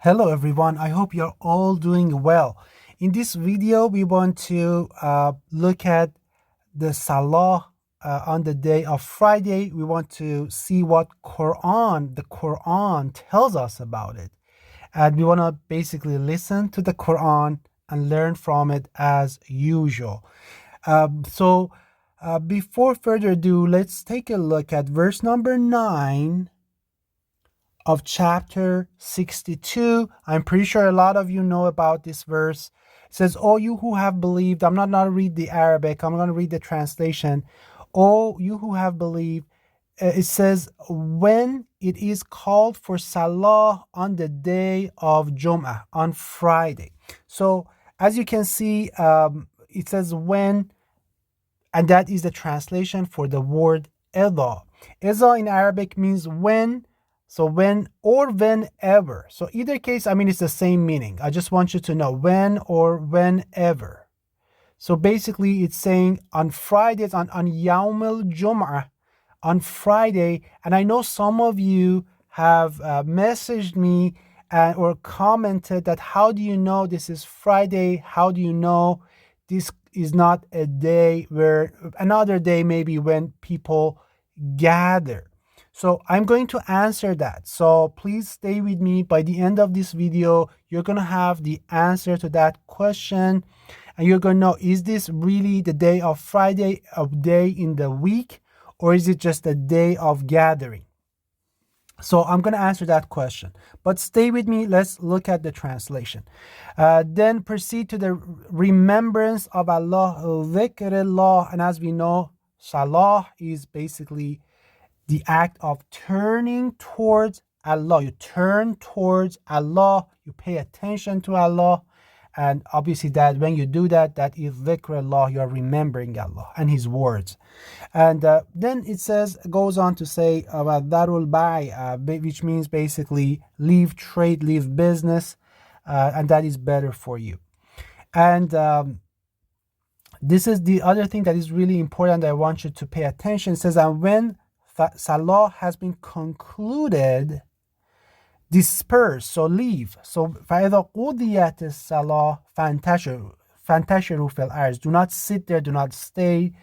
Hello everyone, I hope you're all doing well. In this video, we want to look at the Salah on the day of Friday. We want to see what the Quran tells us about it. And we want to basically listen to the Quran and learn from it as usual. Before further ado, let's take a look at verse number 9 of chapter 62. I'm pretty sure a lot of you know about this verse. It says, "O you who have believed," I'm not going to read the Arabic, I'm going to read the translation. "O you who have believed," it says, when it is called for Salah on the day of Jum'ah, on Friday. So as you can see, it says when, and that is the translation for the word idha. Idha in Arabic means when. So when or whenever. So either case, it's the same meaning. I just want you to know when or whenever. So basically it's saying on Fridays, on Yawm al-Jum'ah, on Friday. And I know some of you have messaged me or commented that how do you know this is Friday? How do you know this is not a day where another day maybe when people gather? So I'm going to answer that. So please stay with me. By the end of this video, you're going to have the answer to that question. And you're going to know, is this really the day of Friday, a day in the week, or is it just a day of gathering? So I'm going to answer that question. But stay with me. Let's look at the translation. Then proceed to the remembrance of Allah, dhikrullah. And as we know, Salah is basically the act of turning towards Allah. You turn towards Allah, you pay attention to Allah, and obviously that when you do that, that is dhikrullah, you are remembering Allah and His words. And then it goes on to say about darul bai, which means basically leave trade, leave business, and that is better for you. And this is the other thing that is really important. I want you to pay attention. It says, and when Salah has been concluded, disperse, so leave. So فَإِذَا قُضِيَتِ الصَّلَاةُ فَانْتَشِرُوا فِي الْأَرْضِ. Do not sit there, do not stay,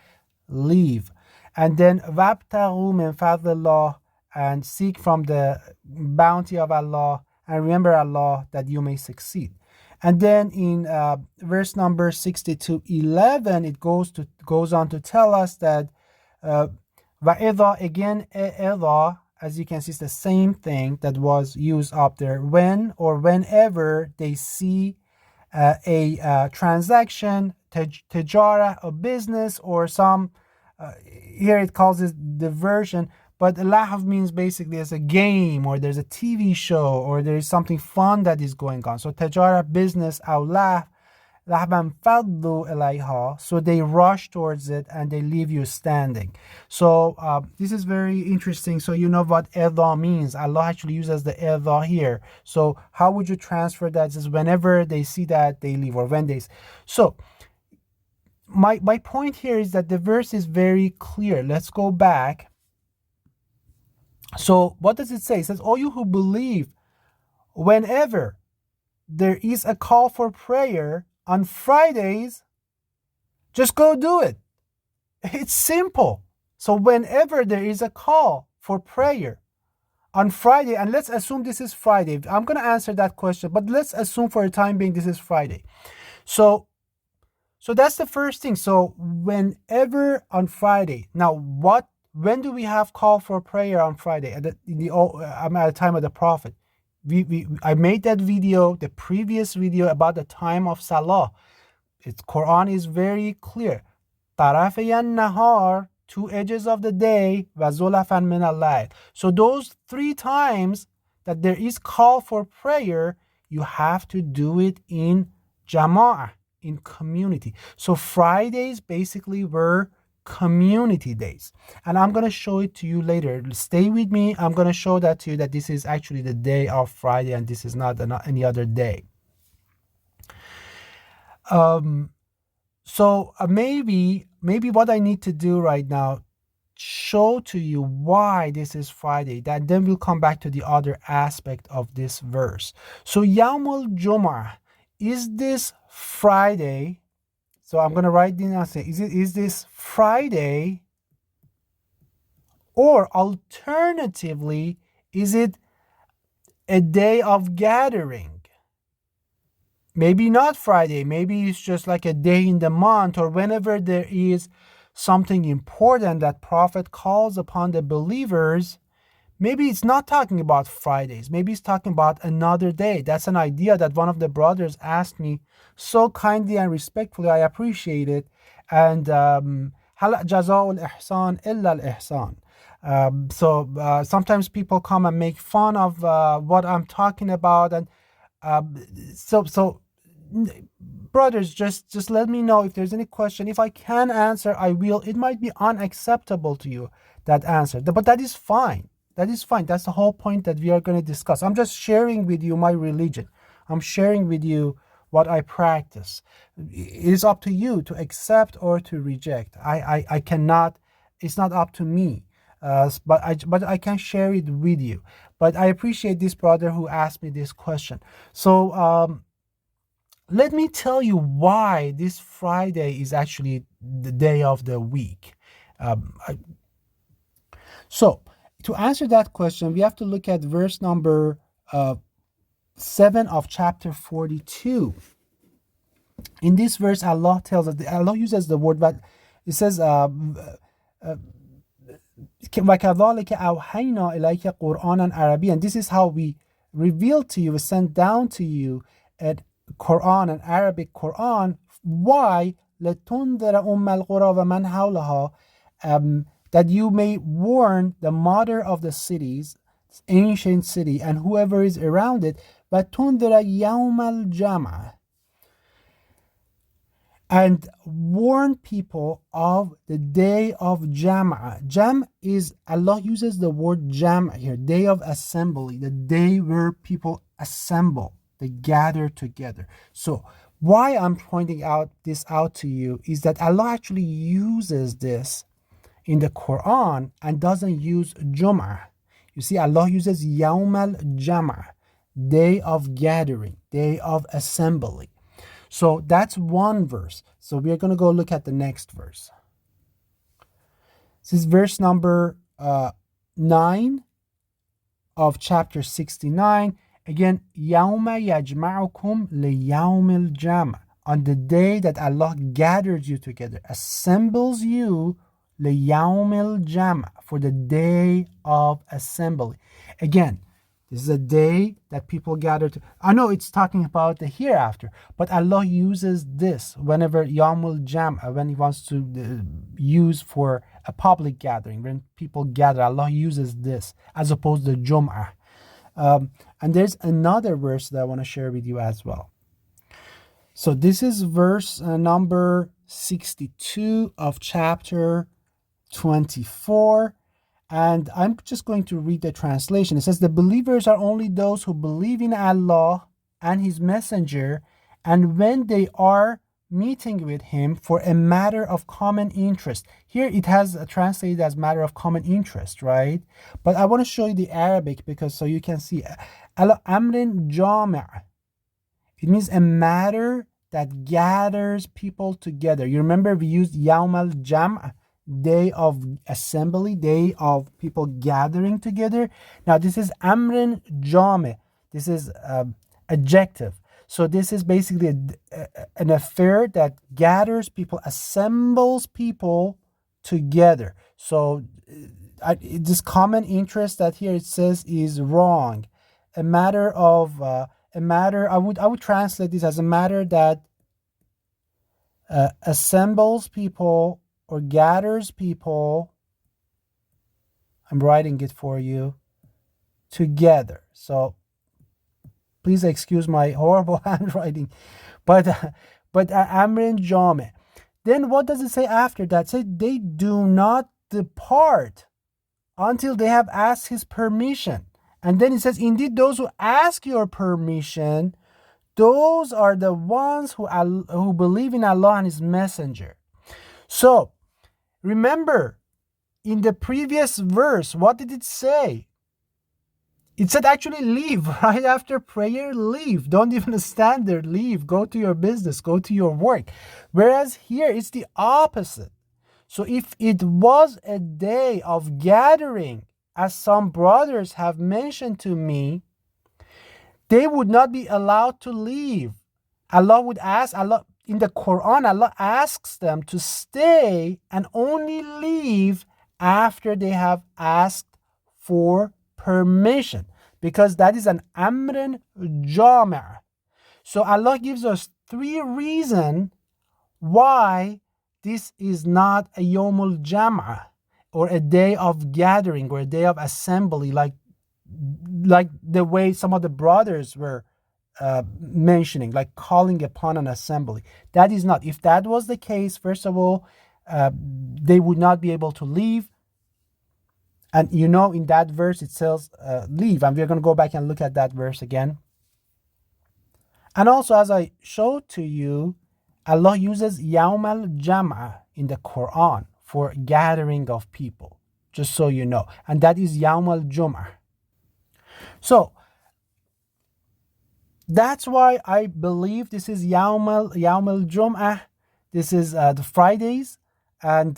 leave. And then وَابْتَغُوا مِنْ فَضْلِ اللَّهِ, and seek from the bounty of Allah, and remember Allah that you may succeed. And then in verse number 62:11, it goes on to tell us that Va'idha, again, idha, as you can see, it's the same thing that was used up there. When or whenever they see a transaction, tijara, a business, or some, here it calls it diversion, but lahv means basically as a game, or there's a TV show, or there is something fun that is going on. So tijara, business, aw lahv, lahban faddu ilayha, so they rush towards it and they leave you standing. So this is very interesting. So you know what idha means. Allah actually uses the idha here. So how would you transfer that? It says whenever they see that, they leave, or when they. So my point here is that the verse is very clear. Let's go back. So what does it say? It says, all you who believe, whenever there is a call for prayer on Fridays, just go do it. It's simple. So whenever there is a call for prayer on Friday, and let's assume this is Friday. I'm going to answer that question, but let's assume for the time being this is Friday. So that's the first thing. So whenever on Friday. Now when do we have call for prayer on Friday? At the time of the Prophet. I made that video, the previous video, about the time of Salah. Quran is very clear. طرفي النهار, two edges of the day, وزلفا من الليل. So those 3 times that there is call for prayer, you have to do it in jama'ah, in community. So Fridays basically were community days, and I'm going to show it to you later. Stay with me. I'm going to show that to you, that this is actually the day of Friday and this is not any other day. So maybe what I need to do right now, show to you why this is Friday. That then we'll come back to the other aspect of this verse. So Yawmul Jum'ah, is this Friday? So I'm going to write this and say, is this Friday? Or alternatively, is it a day of gathering? Maybe not Friday. Maybe it's just like a day in the month, or whenever there is something important that Prophet calls upon the believers. Maybe it's not talking about Fridays. Maybe it's talking about another day. That's an idea that one of the brothers asked me so kindly and respectfully. I appreciate it. And هل جزاء الإحسان إلا الإحسان. So sometimes people come and make fun of what I'm talking about, and so brothers, just let me know if there's any question. If I can answer, I will. It might be unacceptable to you, that answer, but that is fine. That is fine. That's the whole point that we are going to discuss. I'm just sharing with you my religion. I'm sharing with you what I practice. It is up to you to accept or to reject. I cannot. It's not up to me. But I can share it with you. But I appreciate this brother who asked me this question. So let me tell you why this Friday is actually the day of the week. So to answer that question, we have to look at verse number 7 of chapter 42. In this verse, Allah tells us, Allah uses the word, but it says, وَكَذَلِكَ أَوْحَيْنَا إِلَيْكَ قُرْآنًا عَرَبِيًّا. And this is how we revealed to you, sent down to you a Quran, an Arabic Quran. Why? لِتُنذِرَ أُمَّ الْقُرَى وَمَنْ حَوْلَهَا, that you may warn the mother of the cities, ancient city, and whoever is around it. وَتُنذِرَ يَوْمَ الْجَمْعِ, and warn people of the day of Jam'ah. Jam is, Allah uses the word Jam here, day of assembly, the day where people assemble, they gather together. So why I'm pointing this out to you is that Allah actually uses this in the Quran and doesn't use Jum'ah. You see, Allah uses Yawm al-Jam'ah, day of gathering, day of assembly. So that's one verse. So we are going to go look at the next verse. This is verse number 9 of chapter 69. Again, يَوْمَ يَجْمَعُكُمْ لِيَوْمِ الْجَمْعِ, on the day that Allah gathers you together, assembles you, لِيَوْمِ الْجَمْعِ, for the day of assembly. Again, this is a day that people gather to. I know it's talking about the hereafter, but Allah uses this whenever Yawmul Jam'ah, when He wants to use for a public gathering, when people gather, Allah uses this as opposed to Jum'ah. And there's another verse that I want to share with you as well. So this is verse number 62 of chapter 24. And I'm just going to read the translation. It says, the believers are only those who believe in Allah and His Messenger, and when they are meeting with Him for a matter of common interest. Here it has translated as matter of common interest, right? But I want to show you the Arabic because so you can see. Amrin Jami'. It means a matter that gathers people together. You remember we used Yawm al-Jam', day of assembly, day of people gathering together. Now this is Amrin Jami'. This is adjective. So this is basically an affair that gathers people, assembles people together. So this common interest that here it says is wrong. A matter of I would translate this as a matter that assembles people or gathers people. I'm writing it for you together. So please excuse my horrible handwriting, but Amrin Jami'. Then what does it say after that? It says they do not depart until they have asked His permission. And then it says, indeed, those who ask your permission, those are the ones who believe in Allah and His Messenger. So remember, in the previous verse, what did it say? It said actually leave. Right after prayer, leave. Don't even stand there. Leave. Go to your business. Go to your work. Whereas here, it's the opposite. So if it was a day of gathering, as some brothers have mentioned to me, they would not be allowed to leave. Allah would ask, Allah in the Quran, Allah asks them to stay and only leave after they have asked for permission, because that is an amrun jami'. So Allah gives us 3 reasons why this is not a yomul jam'ah, or a day of gathering, or a day of assembly, like the way some of the brothers were mentioning, like calling upon an assembly. That is not. If that was the case, first of all, they would not be able to leave. And in that verse it says leave, and we're going to go back and look at that verse again. And also, as I showed to you, Allah uses Yawm al-Jam'ah in the Quran for gathering of people, just so you know. And that is Yawm al-Jum'ah. So, that's why I believe this is Yawm al-Jum'ah. This is the Fridays, and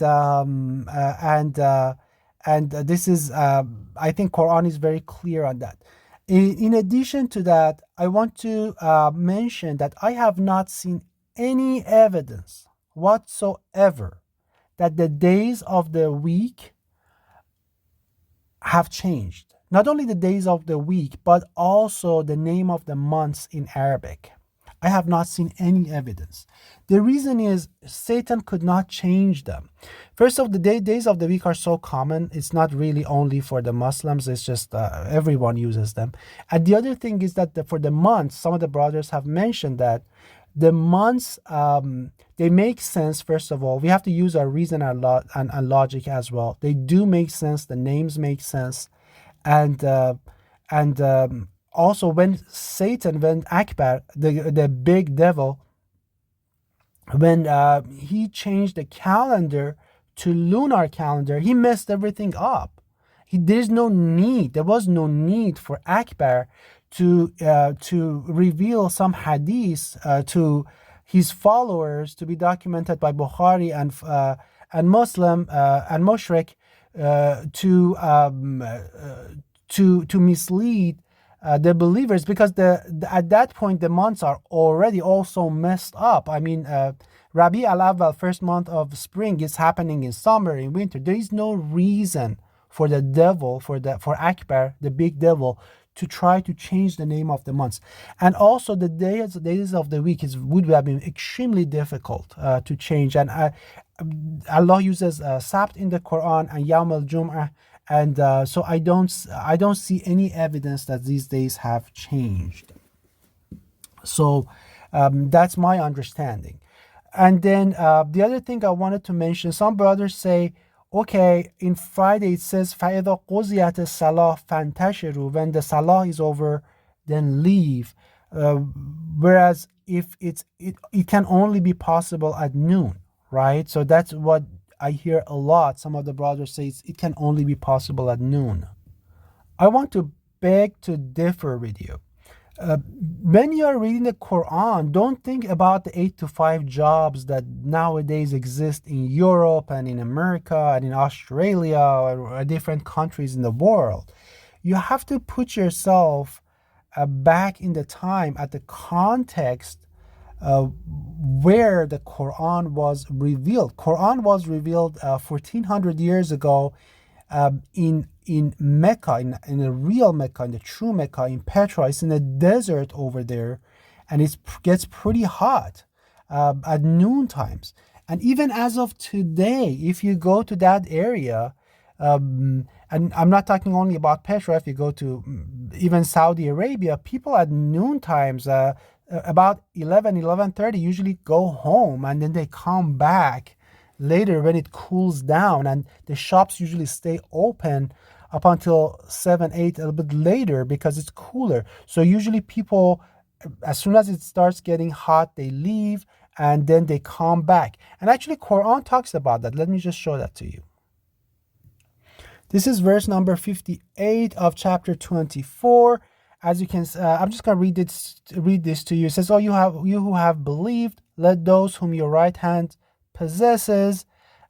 this is, I think Quran is very clear on that. In addition to that, I want to mention that I have not seen any evidence whatsoever that the days of the week have changed. Not only the days of the week, but also the name of the months in Arabic. I have not seen any evidence. The reason is Satan could not change them. First of the days of the week are so common. It's not really only for the Muslims. It's just everyone uses them. And the other thing is that for the months, some of the brothers have mentioned that the months, they make sense. First of all, we have to use our reason and logic as well. They do make sense. The names make sense. And also when Akbar, the big devil, when he changed the calendar to lunar calendar, he messed everything up. There was no need for Akbar to reveal some hadith to his followers, to be documented by Bukhari and Muslim and Mushrik, to mislead the believers, because at that point the months are already also messed up. I mean, Rabi al-Awwal, first month of spring, is happening in summer, in winter. There is no reason for the devil, for Akbar, the big devil, to try to change the name of the months. And also the days of the week would have been extremely difficult to change. And Allah uses Sabt in the Quran and Yawm al-Jum'ah, and so I don't see any evidence that these days have changed. So that's my understanding. And then the other thing I wanted to mention, some brothers say, okay, in Friday it says فَإِذَا قُضِيَتِ الصَّلَاةُ فَانْتَشِرُوا, when the Salah is over, then leave. Whereas if it can only be possible at noon, right? So that's what I hear a lot. Some of the brothers say it can only be possible at noon. I want to beg to differ with you. When you are reading the Quran, don't think about the 8-to-5 jobs that nowadays exist in Europe and in America and in Australia or different countries in the world. You have to put yourself back in the time, at the context where the Quran was revealed. Quran was revealed 1400 years ago in Mecca, in the real Mecca, in the true Mecca, in Petra. It's in the desert over there, and it gets pretty hot at noon times. And even as of today, if you go to that area, and I'm not talking only about Petra, if you go to even Saudi Arabia, people at noon times, about 11:30 usually go home, and then they come back later when it cools down, and the shops usually stay open up until 7-8, a little bit later, because it's cooler. So usually people, as soon as it starts getting hot, they leave and then they come back. And actually Quran talks about that. Let me just show that to you. This is verse number 58 of chapter 24. As you can, I'm just going to read this to you. It says, "Oh, you who have believed, let those whom your right hand possesses,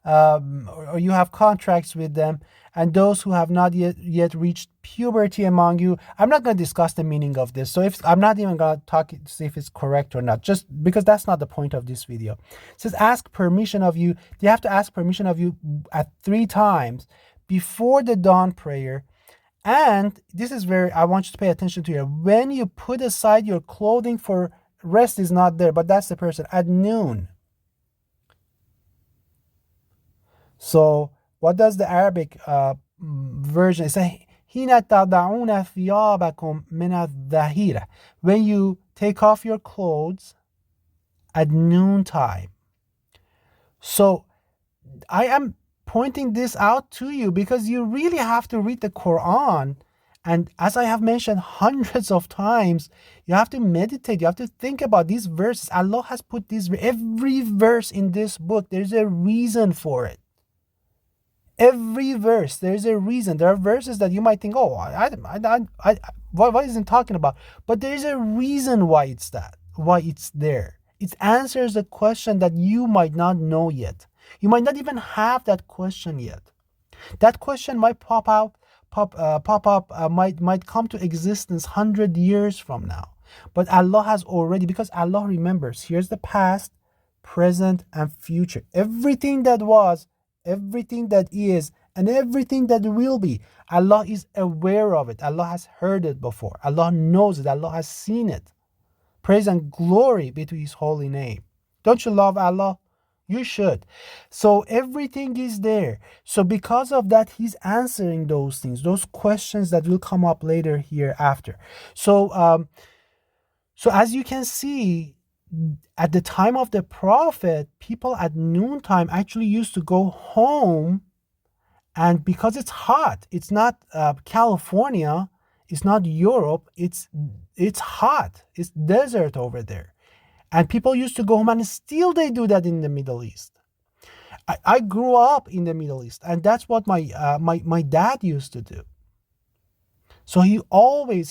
or you have contracts with them, and those who have not yet reached puberty among you." I'm not going to discuss the meaning of this. So if I'm not even going to talk to see if it's correct or not, just because that's not the point of this video. It says, ask permission of you. They have to ask permission of you at 3 times before the dawn prayer. And this is I want you to pay attention to here. When you put aside your clothing for rest is not there, but that's the person at noon. So what does the Arabic version say? When you take off your clothes at noontime. So I am pointing this out to you because you really have to read the Quran. And as I have mentioned hundreds of times, you have to meditate. You have to think about these verses. Allah has put every verse in this book. There's a reason for it. Every verse, there's a reason. There are verses that you might think, oh, what is it talking about? But there's a reason why it's there. It answers a question that you might not know yet. You might not even have that question yet. That question might pop up, might come to existence 100 years from now. But Allah has already, because Allah remembers, here's the past, present, and future. Everything that was, everything that is, and everything that will be. Allah is aware of it. Allah has heard it before. Allah knows it. Allah has seen it. Praise and glory be to His holy name. Don't you love Allah? You should. So everything is there. So because of that, He's answering those things, those questions that will come up later hereafter. So as you can see, at the time of the Prophet, people at noontime actually used to go home, and because it's hot, it's not California, it's not Europe, it's hot, it's desert over there. And people used to go home, and still they do that in the Middle East. I grew up in the Middle East, and that's what my dad used to do. So he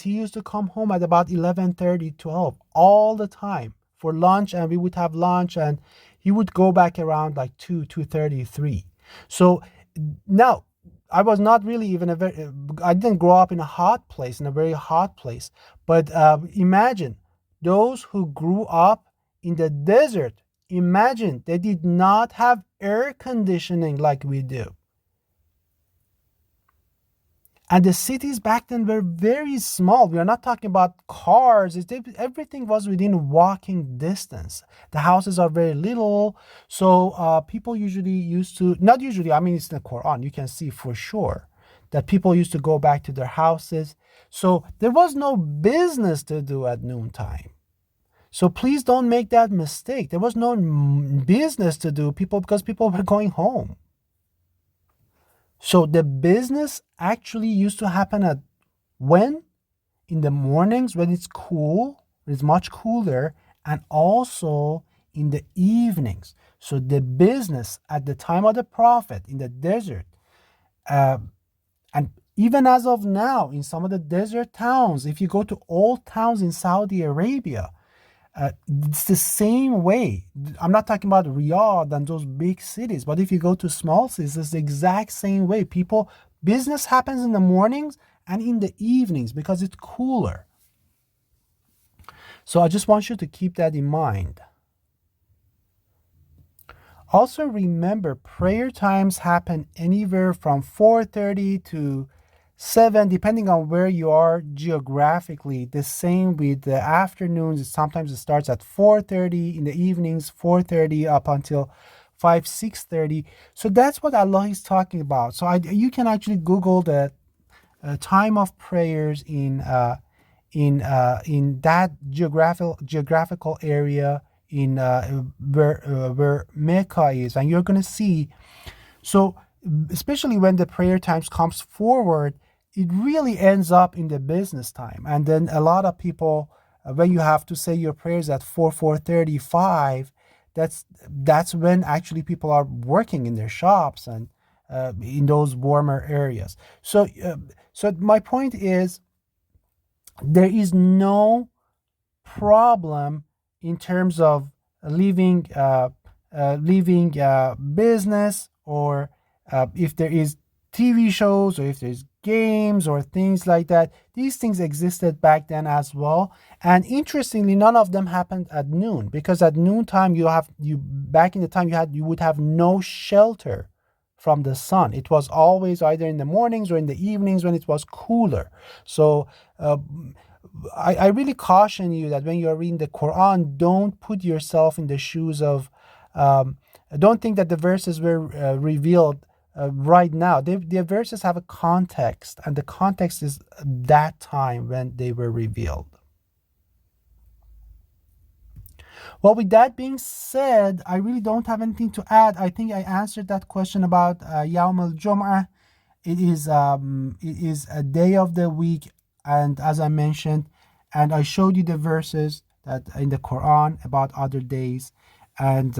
used to come home at about 11:30, 12 all the time for lunch, and we would have lunch, and he would go back around like 2:30, 3. So now I was not really even I didn't grow up in a hot place, in a very hot place. But imagine those who grew up in the desert. Imagine they did not have air conditioning like we do. And the cities back then were very small. We are not talking about cars. Everything was within walking distance. The houses are very little. So people usually used to, not usually, I mean, it's in the Quran. You can see for sure that people used to go back to their houses. So there was no business to do at noontime. So please don't make that mistake. There was no business to do because people were going home. So the business actually used to happen at when? In the mornings when it's cool, when it's much cooler, and also in the evenings. So the business at the time of the Prophet in the desert, and even as of now, in some of the desert towns, if you go to old towns in Saudi Arabia, it's the same way. I'm not talking about Riyadh and those big cities, but if you go to small cities, it's the exact same way. Business happens in the mornings and in the evenings because it's cooler. So I just want you to keep that in mind. Also remember, prayer times happen anywhere from 4:30 to 7, depending on where you are geographically. The same with the afternoons. Sometimes it starts at 4:30 in the evenings, 4:30 up until 5, 6:30. So that's what Allah is talking about. So you can actually Google the time of prayers in that geographical area in where Mecca is, and you're going to see. So especially when the prayer times comes forward, it really ends up in the business time. And then a lot of people, when you have to say your prayers at 4:35, that's when actually people are working in their shops and in those warmer areas. So my point is, there is no problem in terms of leaving business, or if there is TV shows, or if there's games or things like that. These things existed back then as well. And interestingly, none of them happened at noon, because at noontime back in the time you would have no shelter from the sun. It was always either in the mornings or in the evenings when it was cooler. So I really caution you that when you're reading the Quran, don't put yourself in the shoes of, don't think that the verses were revealed right now. The verses have a context, and the context is that time when they were revealed. Well, with that being said, I really don't have anything to add. I think I answered that question about Yawm al-Jum'ah. It is a day of the week, and as I mentioned, and I showed you the verses that in the Quran about other days, and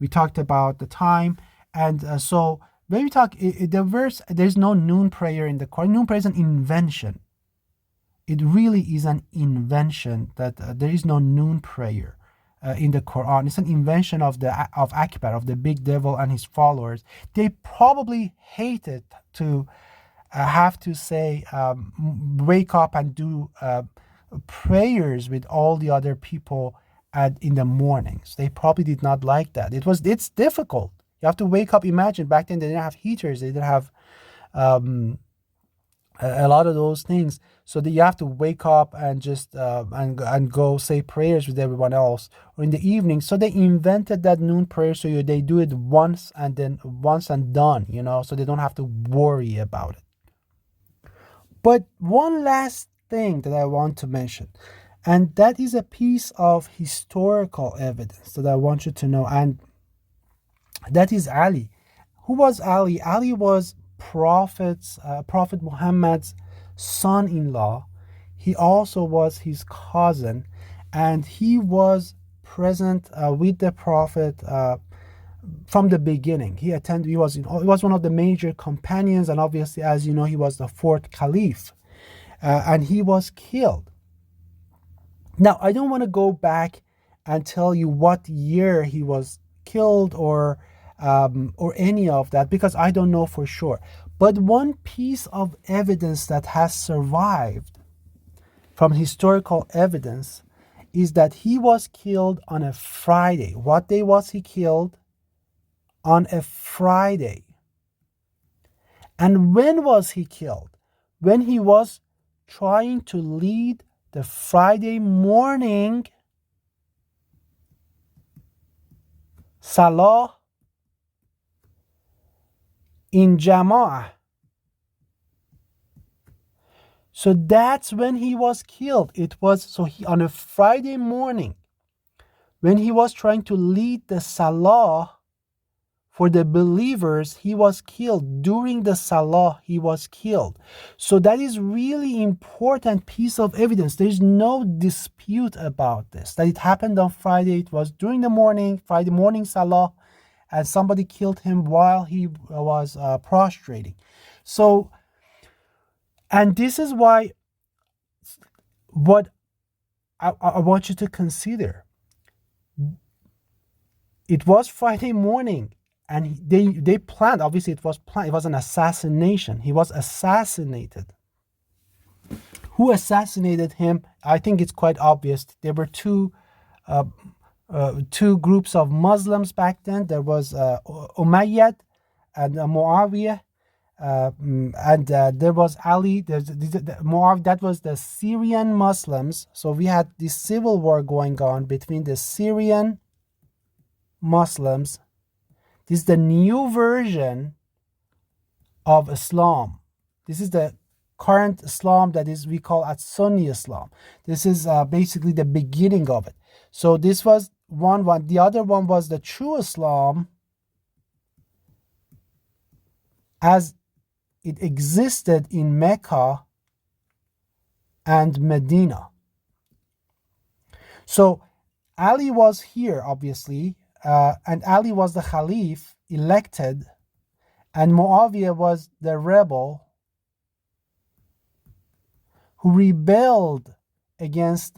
we talked about the time. And so when we talk the verse, there's no noon prayer in the Quran. Noon prayer is an invention. It really is an invention that there is no noon prayer in the Quran. It's an invention of Akbar, of the big devil and his followers. They probably hated to have to say wake up and do prayers with all the other people in the mornings. They probably did not like that. It's difficult. You have to wake up. Imagine back then they didn't have heaters. They didn't have a lot of those things, so that you have to wake up and just and go say prayers with everyone else, or in the evening. So they invented that noon prayer, so they do it once and done, so they don't have to worry about it. But one last thing that I want to mention, and that is a piece of historical evidence that I want you to know, and that is Ali. Who was Ali? Ali was Prophet Muhammad's son-in-law. He also was his cousin, and he was present with the Prophet from the beginning. He was one of the major companions, and obviously, as you know, he was the fourth caliph, and he was killed. Now, I don't want to go back and tell you what year he was killed or any of that, because I don't know for sure. But one piece of evidence that has survived from historical evidence is that he was killed on a Friday. What day was he killed? On a Friday. And when was he killed? When he was trying to lead the Friday morning Salah in Jama'ah. So that's when he was killed. On a Friday morning, when he was trying to lead the Salah for the believers, he was killed. During the Salah, he was killed. So that is really important piece of evidence. There's no dispute about this, that it happened on Friday. It was during the morning, Friday morning Salah, and somebody killed him while he was prostrating. So, and this is why what I want you to consider. It was Friday morning, and they planned, obviously it was planned, it was an assassination. He was assassinated. Who assassinated him? I think it's quite obvious. There were two groups of Muslims back then. There was Umayyad and Muawiyah, and there was Ali. Muawiyah, that was the Syrian Muslims. So we had this civil war going on between the Syrian Muslims. This is the new version of Islam. This is the current Islam that is we call as Sunni Islam. This is basically the beginning of it. So this was one. The other one was the true Islam as it existed in Mecca and Medina. So Ali was here, obviously, and Ali was the Caliph elected, And Muawiyah was the rebel who rebelled against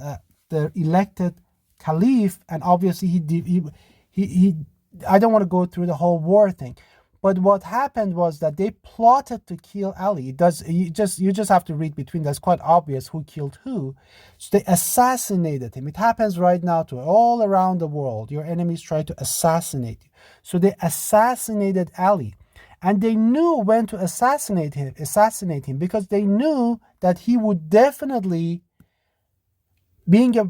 the elected caliph, and obviously he I don't want to go through the whole war thing, but what happened was that they plotted to kill Ali. You just have to read between. That's quite obvious who killed who. So they assassinated him. It happens right now to all around the world. Your enemies try to assassinate you. So they assassinated Ali. And they knew when to assassinate him because they knew that he would definitely, being a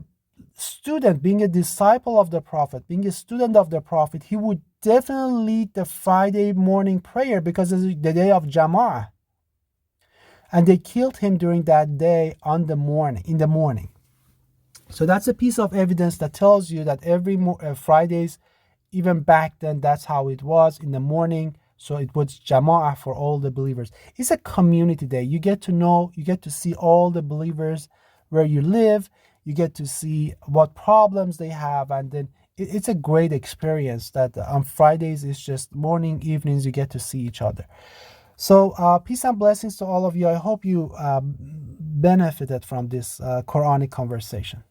student, being a disciple of the Prophet, being a student of the Prophet, he would definitely lead the Friday morning prayer because it's the day of Jam'ah. And they killed him during that day in the morning. So that's a piece of evidence that tells you that every Fridays, even back then, that's how it was in the morning. So it was Jama'ah for all the believers. It's a community day. You get to see all the believers where you live. You get to see what problems they have. And then it's a great experience that on Fridays, it's just morning, evenings, you get to see each other. So peace and blessings to all of you. I hope you benefited from this Quranic conversation.